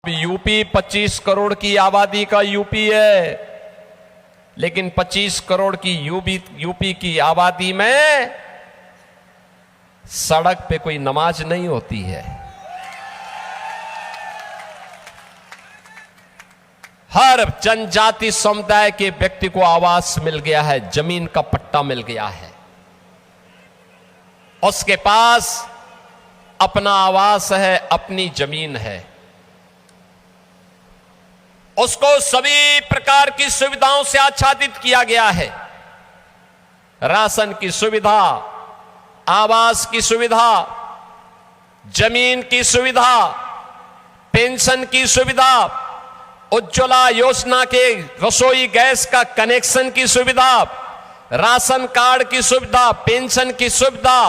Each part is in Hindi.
यूपी 25 करोड़ की आबादी का यूपी है, लेकिन 25 करोड़ की यूपी की आबादी में सड़क पे कोई नमाज नहीं होती है। हर जनजाति समुदाय के व्यक्ति को आवास मिल गया है, जमीन का पट्टा मिल गया है, उसके पास अपना आवास है, अपनी जमीन है, उसको सभी प्रकार की सुविधाओं से आच्छादित किया गया है। राशन की सुविधा, आवास की सुविधा, जमीन की सुविधा, पेंशन की सुविधा, उज्ज्वला योजना के रसोई गैस का कनेक्शन की सुविधा, राशन कार्ड की सुविधा, पेंशन की सुविधा,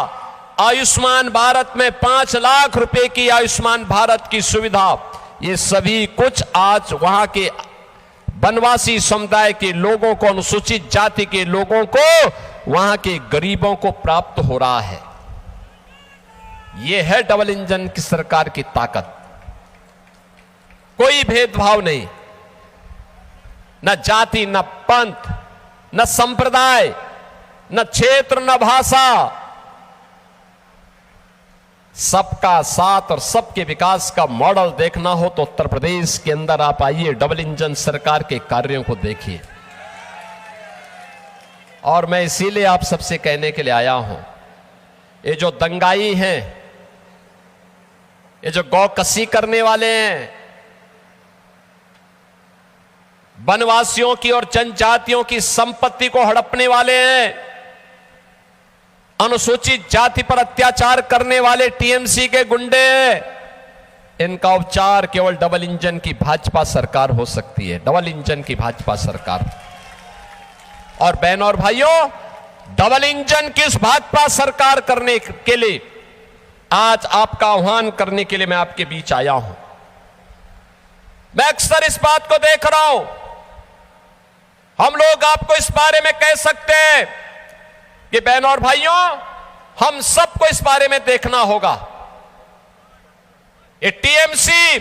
आयुष्मान भारत में 5 लाख रुपए की आयुष्मान भारत की सुविधा, ये सभी कुछ आज वहां के वनवासी समुदाय के लोगों को, अनुसूचित जाति के लोगों को, वहां के गरीबों को प्राप्त हो रहा है। यह है डबल इंजन की सरकार की ताकत। कोई भेदभाव नहीं, न जाति, न पंथ, न संप्रदाय, न क्षेत्र, न भाषा, सबका साथ और सबके विकास का मॉडल देखना हो तो उत्तर प्रदेश के अंदर आप आइए, डबल इंजन सरकार के कार्यों को देखिए। और मैं इसीलिए आप सबसे कहने के लिए आया हूं, ये जो दंगाई हैं, ये जो गौ कसी करने वाले हैं, वनवासियों की और जनजातियों की संपत्ति को हड़पने वाले हैं, अनुसूचित जाति पर अत्याचार करने वाले टीएमसी के गुंडे हैं, इनका उपचार केवल डबल इंजन की भाजपा सरकार हो सकती है, डबल इंजन की भाजपा सरकार। और बहनों और भाइयों, डबल इंजन की इस भाजपा सरकार करने के लिए आज आपका आह्वान करने के लिए मैं आपके बीच आया हूं। मैं अक्सर इस बात को देख रहा हूं, हम लोग आपको इस बारे में कह सकते हैं कि बहनों और भाइयों, हम सबको इस बारे में देखना होगा। ये टीएमसी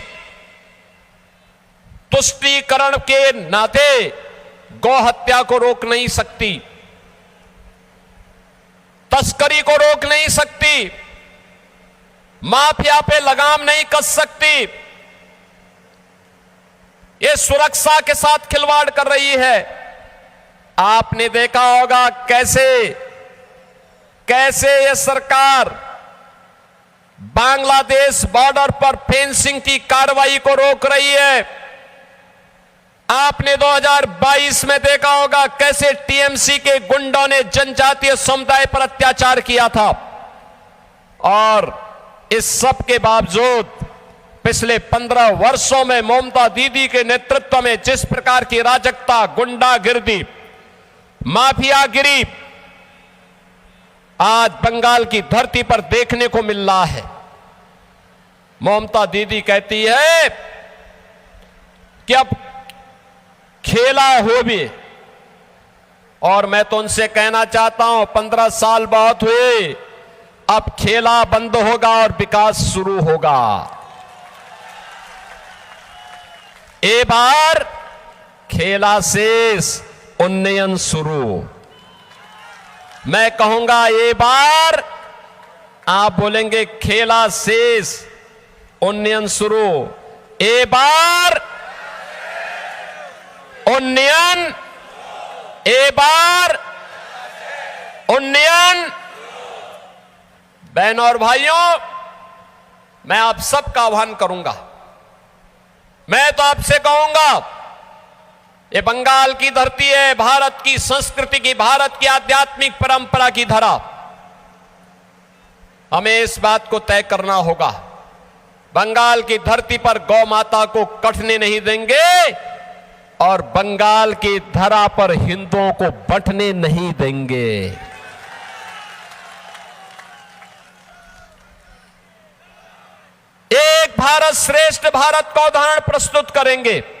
तुष्टीकरण के नाते गौ हत्या को रोक नहीं सकती, तस्करी को रोक नहीं सकती, माफिया पे लगाम नहीं कस सकती, ये सुरक्षा के साथ खिलवाड़ कर रही है। आपने देखा होगा कैसे ये सरकार बांग्लादेश बॉर्डर पर फेंसिंग की कार्रवाई को रोक रही है। आपने 2022 में देखा होगा कैसे टीएमसी के गुंडों ने जनजातीय समुदाय पर अत्याचार किया था। और इस सब के बावजूद पिछले 15 वर्षों में ममता दीदी के नेतृत्व में जिस प्रकार की अराजकता, गुंडागिर्दी, माफियागिरी आज बंगाल की धरती पर देखने को मिल रहा है। ममता दीदी कहती है कि अब खेला हो भी, और मैं तो उनसे कहना चाहता हूं 15 साल बहुत हुए, अब खेला बंद होगा और विकास शुरू होगा। ए बार खेला शेष, उन्नयन शुरू। मैं कहूंगा ये बार आप बोलेंगे खेला शेष, उन्नयन शुरू। ए बार उन्नयन, ए बार उन्नयन। बहनों और भाइयों, मैं आप सबका आह्वान करूंगा, मैं तो आपसे कहूंगा, ये बंगाल की धरती है, भारत की संस्कृति की, भारत की आध्यात्मिक परंपरा की धरा। हमें इस बात को तय करना होगा, बंगाल की धरती पर गौ माता को कटने नहीं देंगे और बंगाल की धरा पर हिंदुओं को बंटने नहीं देंगे। एक भारत श्रेष्ठ भारत का उदाहरण प्रस्तुत करेंगे।